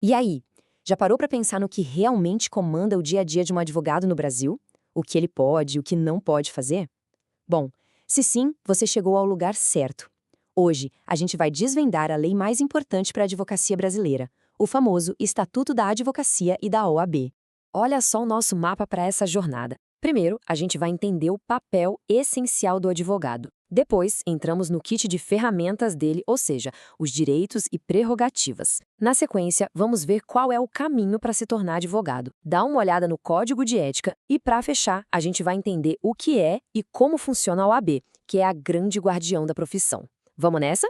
E aí, já parou para pensar no que realmente comanda o dia a dia de um advogado no Brasil? O que ele pode e o que não pode fazer? Bom, se sim, você chegou ao lugar certo. Hoje, a gente vai desvendar a lei mais importante para a advocacia brasileira, o famoso Estatuto da Advocacia e da OAB. Olha só o nosso mapa para essa jornada. Primeiro, a gente vai entender o papel essencial do advogado. Depois, entramos no kit de ferramentas dele, ou seja, os direitos e prerrogativas. Na sequência, vamos ver qual é o caminho para se tornar advogado. Dá uma olhada no código de ética e, para fechar, a gente vai entender o que é e como funciona a OAB, que é a grande guardião da profissão. Vamos nessa?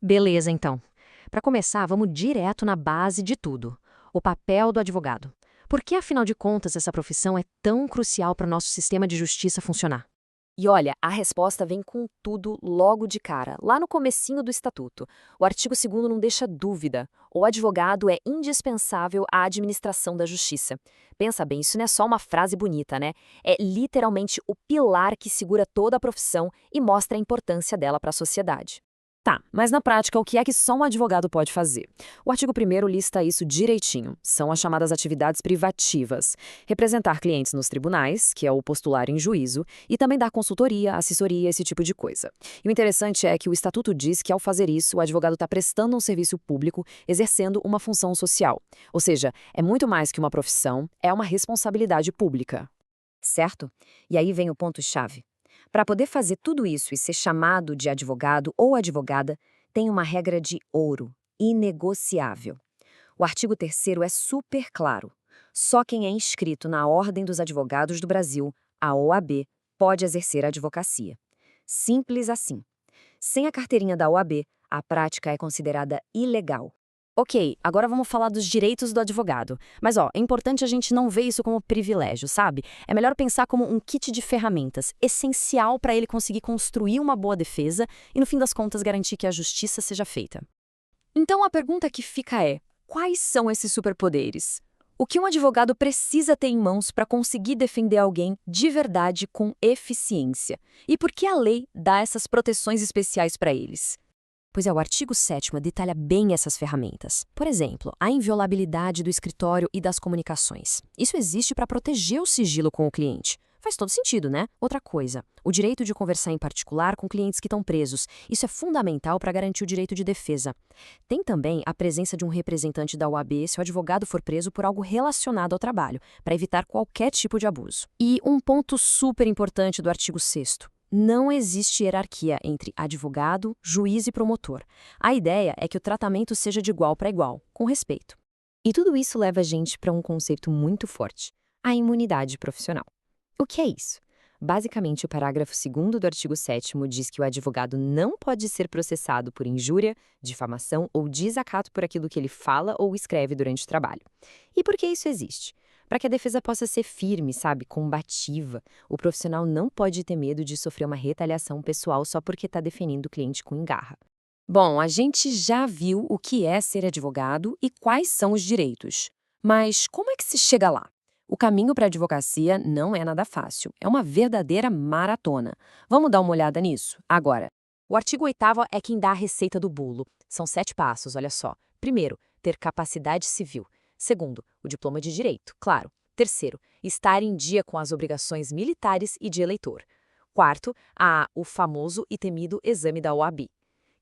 Beleza, então. Para começar, vamos direto na base de tudo: o papel do advogado. Por que, afinal de contas, essa profissão é tão crucial para o nosso sistema de justiça funcionar? E olha, a resposta vem com tudo logo de cara, lá no comecinho do estatuto. O artigo 2º não deixa dúvida. O advogado é indispensável à administração da justiça. Pensa bem, isso não é só uma frase bonita, né? É literalmente o pilar que segura toda a profissão e mostra a importância dela para a sociedade. Tá, mas na prática, o que é que só um advogado pode fazer? O artigo 1º lista isso direitinho. São as chamadas atividades privativas. Representar clientes nos tribunais, que é o postular em juízo, e também dar consultoria, assessoria, esse tipo de coisa. E o interessante é que o Estatuto diz que, ao fazer isso, o advogado está prestando um serviço público, exercendo uma função social. Ou seja, é muito mais que uma profissão, é uma responsabilidade pública. Certo? E aí vem o ponto-chave. Para poder fazer tudo isso e ser chamado de advogado ou advogada, tem uma regra de ouro, inegociável. O artigo 3º é super claro. Só quem é inscrito na Ordem dos Advogados do Brasil, a OAB, pode exercer a advocacia. Simples assim. Sem a carteirinha da OAB, a prática é considerada ilegal. Ok, agora vamos falar dos direitos do advogado. Mas é importante a gente não ver isso como privilégio, sabe? É melhor pensar como um kit de ferramentas, essencial para ele conseguir construir uma boa defesa e, no fim das contas, garantir que a justiça seja feita. Então a pergunta que fica é: quais são esses superpoderes? O que um advogado precisa ter em mãos para conseguir defender alguém de verdade com eficiência? E por que a lei dá essas proteções especiais para eles? Pois o artigo 7º detalha bem essas ferramentas. Por exemplo, a inviolabilidade do escritório e das comunicações. Isso existe para proteger o sigilo com o cliente. Faz todo sentido, né? Outra coisa, o direito de conversar em particular com clientes que estão presos. Isso é fundamental para garantir o direito de defesa. Tem também a presença de um representante da OAB se o advogado for preso por algo relacionado ao trabalho, para evitar qualquer tipo de abuso. E um ponto super importante do artigo 6º. Não existe hierarquia entre advogado, juiz e promotor. A ideia é que o tratamento seja de igual para igual, com respeito. E tudo isso leva a gente para um conceito muito forte: a imunidade profissional. O que é isso? Basicamente, o parágrafo 2º do artigo 7º diz que o advogado não pode ser processado por injúria, difamação ou desacato por aquilo que ele fala ou escreve durante o trabalho. E por que isso existe? Para que a defesa possa ser firme, sabe, combativa. O profissional não pode ter medo de sofrer uma retaliação pessoal só porque está defendendo o cliente com engarra. Bom, a gente já viu o que é ser advogado e quais são os direitos. Mas como é que se chega lá? O caminho para a advocacia não é nada fácil. É uma verdadeira maratona. Vamos dar uma olhada nisso? Agora. O artigo 8º é quem dá a receita do bolo. São 7 passos, olha só. Primeiro, ter capacidade civil. Segundo, o diploma de direito, claro. Terceiro, estar em dia com as obrigações militares e de eleitor. Quarto, o famoso e temido exame da OAB.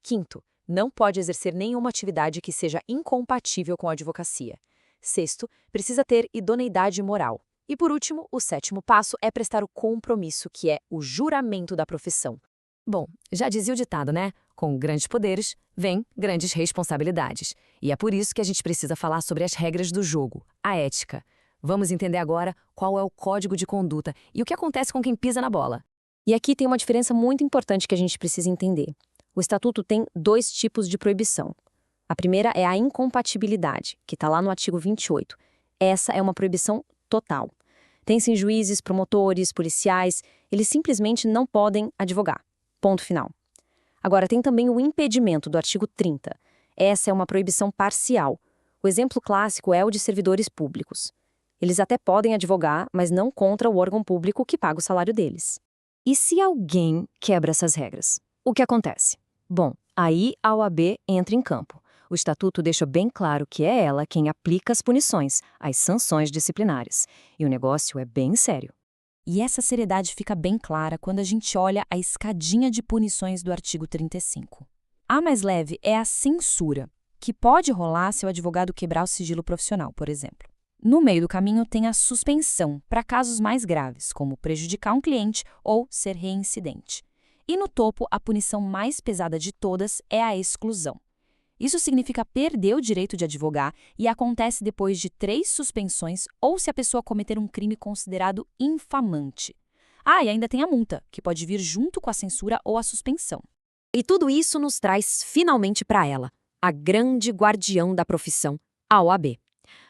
Quinto, não pode exercer nenhuma atividade que seja incompatível com a advocacia. Sexto, precisa ter idoneidade moral. E por último, o 7º passo é prestar o compromisso, que é o juramento da profissão. Bom, já dizia o ditado, né? Com grandes poderes, vem grandes responsabilidades. E é por isso que a gente precisa falar sobre as regras do jogo, a ética. Vamos entender agora qual é o código de conduta e o que acontece com quem pisa na bola. E aqui tem uma diferença muito importante que a gente precisa entender. O Estatuto tem 2 tipos de proibição. A primeira é a incompatibilidade, que está lá no artigo 28. Essa é uma proibição total. Tem-se juízes, promotores, policiais, eles simplesmente não podem advogar. Ponto final. Agora, tem também o impedimento do artigo 30. Essa é uma proibição parcial. O exemplo clássico é o de servidores públicos. Eles até podem advogar, mas não contra o órgão público que paga o salário deles. E se alguém quebra essas regras? O que acontece? Bom, aí a OAB entra em campo. O Estatuto deixa bem claro que é ela quem aplica as punições, as sanções disciplinares. E o negócio é bem sério. E essa seriedade fica bem clara quando a gente olha a escadinha de punições do artigo 35. A mais leve é a censura, que pode rolar se o advogado quebrar o sigilo profissional, por exemplo. No meio do caminho tem a suspensão, para casos mais graves, como prejudicar um cliente ou ser reincidente. E no topo, a punição mais pesada de todas é a exclusão. Isso significa perder o direito de advogar e acontece depois de 3 suspensões ou se a pessoa cometer um crime considerado infamante. Ah, e ainda tem a multa, que pode vir junto com a censura ou a suspensão. E tudo isso nos traz finalmente para ela, a grande guardiã da profissão, a OAB.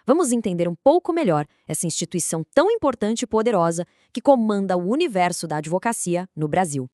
Vamos entender um pouco melhor essa instituição tão importante e poderosa que comanda o universo da advocacia no Brasil.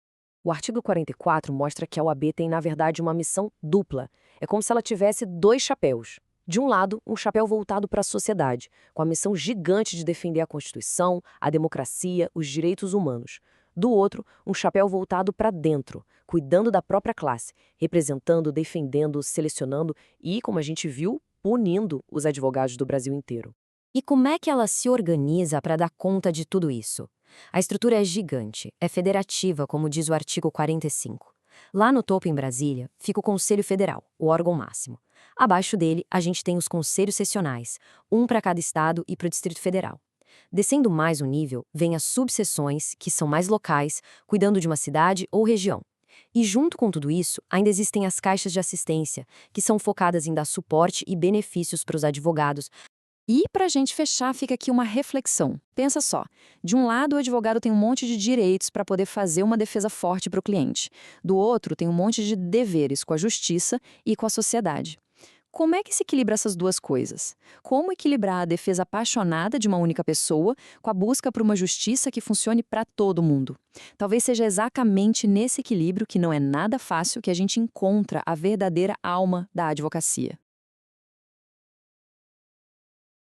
O artigo 44 mostra que a OAB tem, na verdade, uma missão dupla. É como se ela tivesse 2 chapéus. De um lado, um chapéu voltado para a sociedade, com a missão gigante de defender a Constituição, a democracia, os direitos humanos. Do outro, um chapéu voltado para dentro, cuidando da própria classe, representando, defendendo, selecionando e, como a gente viu, punindo os advogados do Brasil inteiro. E como é que ela se organiza para dar conta de tudo isso? A estrutura é gigante, é federativa, como diz o artigo 45. Lá no topo, em Brasília, fica o Conselho Federal, o órgão máximo. Abaixo dele, a gente tem os conselhos sessionais, um para cada estado e para o Distrito Federal. Descendo mais o nível, vem as subseções, que são mais locais, cuidando de uma cidade ou região. E junto com tudo isso, ainda existem as caixas de assistência, que são focadas em dar suporte e benefícios para os advogados. E, para a gente fechar, fica aqui uma reflexão. Pensa só, de um lado o advogado tem um monte de direitos para poder fazer uma defesa forte para o cliente. Do outro, tem um monte de deveres com a justiça e com a sociedade. Como é que se equilibra essas duas coisas? Como equilibrar a defesa apaixonada de uma única pessoa com a busca por uma justiça que funcione para todo mundo? Talvez seja exatamente nesse equilíbrio, que não é nada fácil, que a gente encontra a verdadeira alma da advocacia.